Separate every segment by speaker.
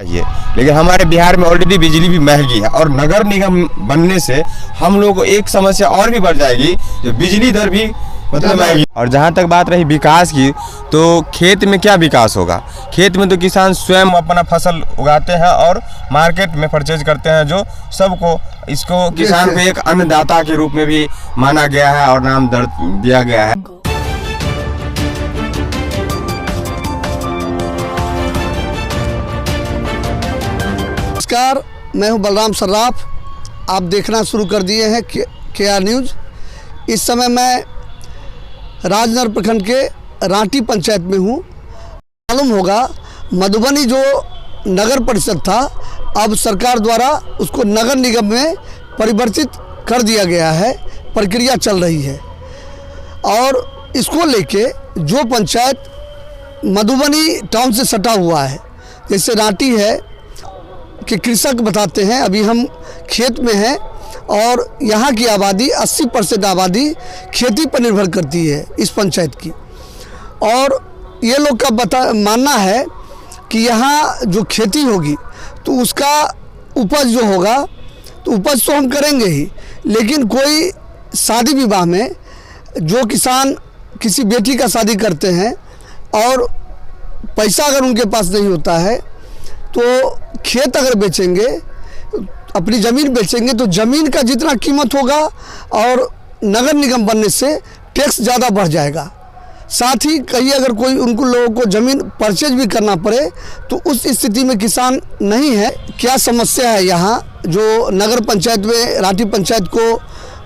Speaker 1: ये लेकिन हमारे बिहार में ऑलरेडी बिजली भी महंगी है और नगर निगम बनने से हम लोग को एक समस्या और भी बढ़ जाएगी, जो बिजली दर भी मतलब महंगी। और जहाँ तक बात रही विकास की, तो खेत में क्या विकास होगा? खेत में तो किसान स्वयं अपना फसल उगाते हैं और मार्केट में परचेज करते हैं, जो सबको इसको किसान को एक अन्नदाता के रूप में भी माना गया है और नाम दिया गया है।
Speaker 2: नमस्कार, मैं हूं बलराम सर्राफ। आप देखना शुरू कर दिए हैं KR न्यूज़। इस समय मैं राजनगर प्रखंड के रांटी पंचायत में हूं। मालूम होगा मधुबनी जो नगर परिषद था, अब सरकार द्वारा उसको नगर निगम में परिवर्तित कर दिया गया है। प्रक्रिया चल रही है और इसको लेके जो पंचायत मधुबनी टाउन से सटा हुआ है, जैसे रांटी है कि कृषक बताते हैं, अभी हम खेत में हैं और यहाँ की आबादी 80% आबादी खेती पर निर्भर करती है इस पंचायत की। और ये लोग का मानना है कि यहाँ जो खेती होगी तो उसका उपज जो होगा, तो उपज तो हम करेंगे ही, लेकिन कोई शादी विवाह में जो किसान किसी बेटी का शादी करते हैं और पैसा अगर उनके पास नहीं होता है, तो खेत अगर बेचेंगे, अपनी ज़मीन बेचेंगे, तो ज़मीन का जितना कीमत होगा और नगर निगम बनने से टैक्स ज़्यादा बढ़ जाएगा। साथ ही कहीं अगर कोई उनको लोगों को ज़मीन परचेज भी करना पड़े तो उस स्थिति में किसान नहीं है। क्या समस्या है यहाँ जो नगर पंचायत में रांटी पंचायत को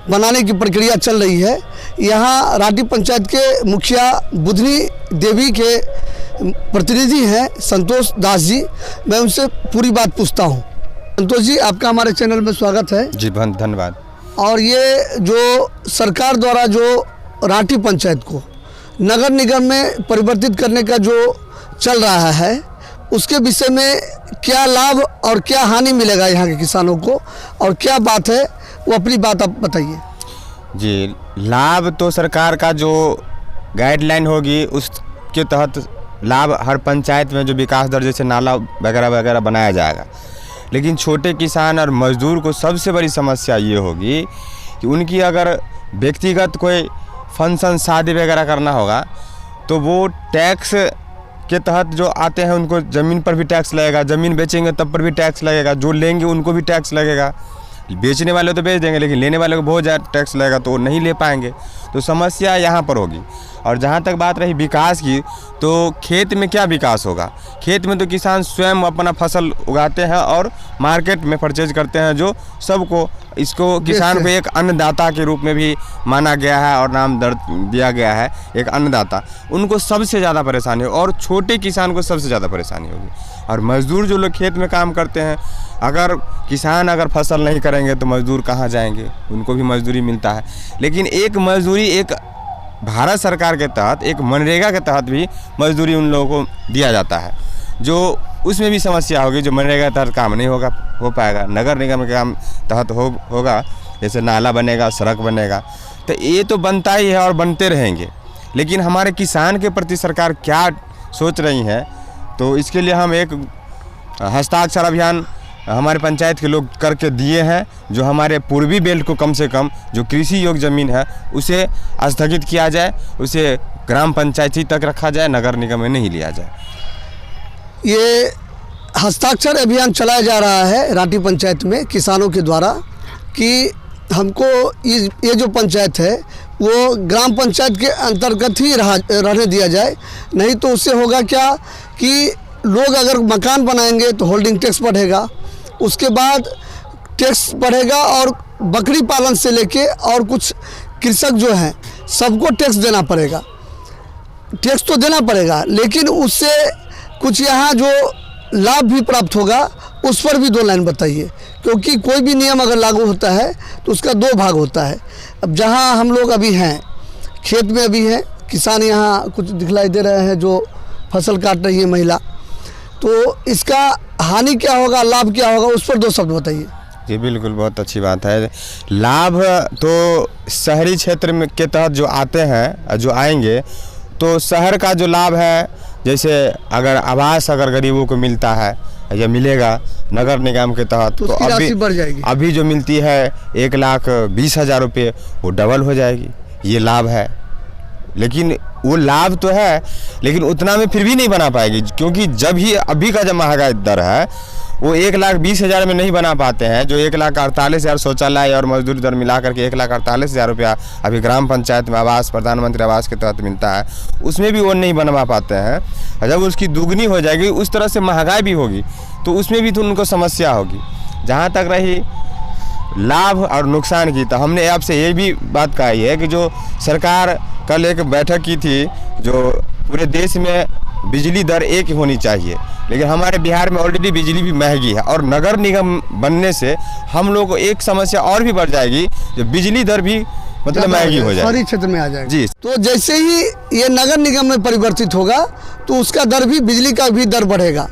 Speaker 2: बनाने की प्रक्रिया चल रही है? यहाँ रांटी पंचायत के मुखिया बुधनी देवी के प्रतिनिधि हैं संतोष दास जी। मैं उनसे पूरी बात पूछता हूं। संतोष जी, आपका हमारे चैनल में स्वागत है।
Speaker 1: जी धन्यवाद। और
Speaker 2: ये जो सरकार द्वारा जो रांटी पंचायत को नगर निगम में परिवर्तित करने का जो चल रहा है, उसके विषय में क्या लाभ और क्या हानि मिलेगा यहाँ के किसानों को, और क्या बात है वो अपनी बात आप बताइए।
Speaker 1: जी, लाभ तो सरकार का जो गाइडलाइन होगी उसके तहत लाभ हर पंचायत में जो विकास दर जैसे नाला वगैरह वगैरह बनाया जाएगा। लेकिन छोटे किसान और मजदूर को सबसे बड़ी समस्या ये होगी कि उनकी अगर व्यक्तिगत कोई फंक्शन शादी वगैरह करना होगा तो वो टैक्स के तहत जो आते हैं उनको ज़मीन पर भी टैक्स लगेगा, ज़मीन बेचेंगे तब पर भी टैक्स लगेगा, जो लेंगे उनको भी टैक्स लगेगा। बेचने वाले तो बेच देंगे, लेकिन लेने वाले को बहुत ज़्यादा टैक्स लगेगा तो वो नहीं ले पाएंगे। तो समस्या यहाँ पर होगी। और जहाँ तक बात रही विकास की, तो खेत में क्या विकास होगा? खेत में तो किसान स्वयं अपना फसल उगाते हैं और मार्केट में परचेज करते हैं, जो सबको इसको किसान को एक अन्नदाता के रूप में भी माना गया है और नाम दिया गया है, एक अन्नदाता। उनको सबसे ज़्यादा परेशानी हो और छोटे किसान को सबसे ज़्यादा परेशानी होगी। और मजदूर जो लोग खेत में काम करते हैं, अगर किसान अगर फसल नहीं करेंगे तो मजदूर कहाँ जाएंगे? उनको भी मजदूरी मिलता है, लेकिन एक मजदूरी एक भारत सरकार के तहत, एक मनरेगा के तहत भी मजदूरी उन लोगों को दिया जाता है, जो उसमें भी समस्या होगी। जो मनरेगा के तहत काम नहीं हो पाएगा, नगर निगम के काम तहत होगा, जैसे नाला बनेगा, सड़क बनेगा, तो ये तो बनता ही है और बनते रहेंगे। लेकिन हमारे किसान के प्रति सरकार क्या सोच रही है, तो इसके लिए हम एक हस्ताक्षर अभियान हमारे पंचायत के लोग करके दिए हैं, जो हमारे पूर्वी बेल्ट को कम से कम जो कृषि योग्य ज़मीन है उसे स्थगित किया जाए, उसे ग्राम पंचायत ही तक रखा जाए, नगर निगम में नहीं लिया जाए।
Speaker 2: ये हस्ताक्षर अभियान चलाया जा रहा है रांटी पंचायत में किसानों के द्वारा कि हमको ये जो पंचायत है वो ग्राम पंचायत के अंतर्गत ही रहने दिया जाए। नहीं तो उससे होगा क्या कि लोग अगर मकान बनाएंगे तो होल्डिंग टैक्स बढ़ेगा, उसके बाद टैक्स बढ़ेगा और बकरी पालन से लेके और कुछ कृषक जो हैं सबको टैक्स देना पड़ेगा। टैक्स तो देना पड़ेगा, लेकिन उससे कुछ यहाँ जो लाभ भी प्राप्त होगा उस पर भी 2 लाइन बताइए, क्योंकि कोई भी नियम अगर लागू होता है तो उसका 2 भाग होता है। अब जहाँ हम लोग अभी हैं, खेत में अभी हैं, किसान यहाँ कुछ दिखलाई दे रहे हैं जो फसल काट रही है महिला, तो इसका हानि क्या होगा, लाभ क्या होगा, उस पर 2 शब्द बताइए।
Speaker 1: जी बिल्कुल, बहुत अच्छी बात है। लाभ तो शहरी क्षेत्र में के तहत जो आते हैं, जो आएंगे, तो शहर का जो लाभ है, जैसे अगर आवास अगर गरीबों को मिलता है, या मिलेगा नगर निगम के तहत,
Speaker 2: तो उसकी राशि बढ़ जाएगी।
Speaker 1: अभी जो मिलती है 1,20,000 रुपये वो डबल हो जाएगी। ये लाभ है, लेकिन वो लाभ तो है, लेकिन उतना में फिर भी नहीं बना पाएगी, क्योंकि जब ही अभी का जो महंगाई दर है वो 1,20,000 में नहीं बना पाते हैं। जो 1,48,000 शौचालय और मजदूरी दर मिला करके 1,48,000 रुपया अभी ग्राम पंचायत में आवास, प्रधानमंत्री आवास के तहत मिलता है, उसमें भी वो नहीं बनवा पाते हैं। जब उसकी दुगनी हो जाएगी, उस तरह से महंगाई भी होगी, तो उसमें भी तो उनको समस्या होगी। जहाँ तक रही लाभ और नुकसान की, तो हमने आपसे ये भी बात कही है कि जो सरकार कल एक बैठक की थी, जो पूरे देश में बिजली दर एक होनी चाहिए, लेकिन हमारे बिहार में ऑलरेडी बिजली भी महंगी है, और नगर निगम बनने से हम लोग को एक समस्या और भी बढ़ जाएगी, जो बिजली दर भी मतलब महंगी हो जाएगी,
Speaker 2: शहरी क्षेत्र में आ जाएगी।
Speaker 1: जी।
Speaker 2: तो जैसे ही ये नगर निगम में परिवर्तित होगा तो उसका दर भी, बिजली का भी दर बढ़ेगा।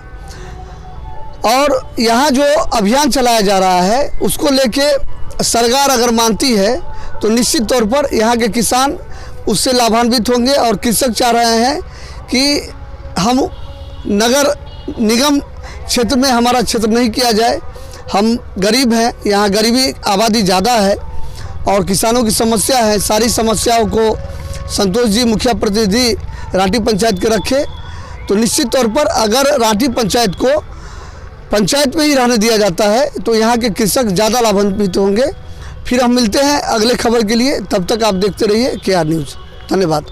Speaker 2: और यहाँ जो अभियान चलाया जा रहा है उसको लेके सरकार अगर मानती है तो निश्चित तौर पर यहाँ के किसान उससे लाभान्वित होंगे। और कृषक चाह रहे हैं कि हम नगर निगम क्षेत्र में हमारा क्षेत्र नहीं किया जाए, हम गरीब हैं, यहाँ गरीबी आबादी ज़्यादा है और किसानों की समस्या है। सारी समस्याओं को संतोष जी मुखिया प्रतिनिधि रांटी पंचायत के रखे, तो निश्चित तौर पर अगर रांटी पंचायत को पंचायत में ही रहने दिया जाता है तो यहाँ के कृषक ज़्यादा लाभान्वित होंगे। फिर हम मिलते हैं अगले खबर के लिए, तब तक आप देखते रहिए KR न्यूज़। धन्यवाद।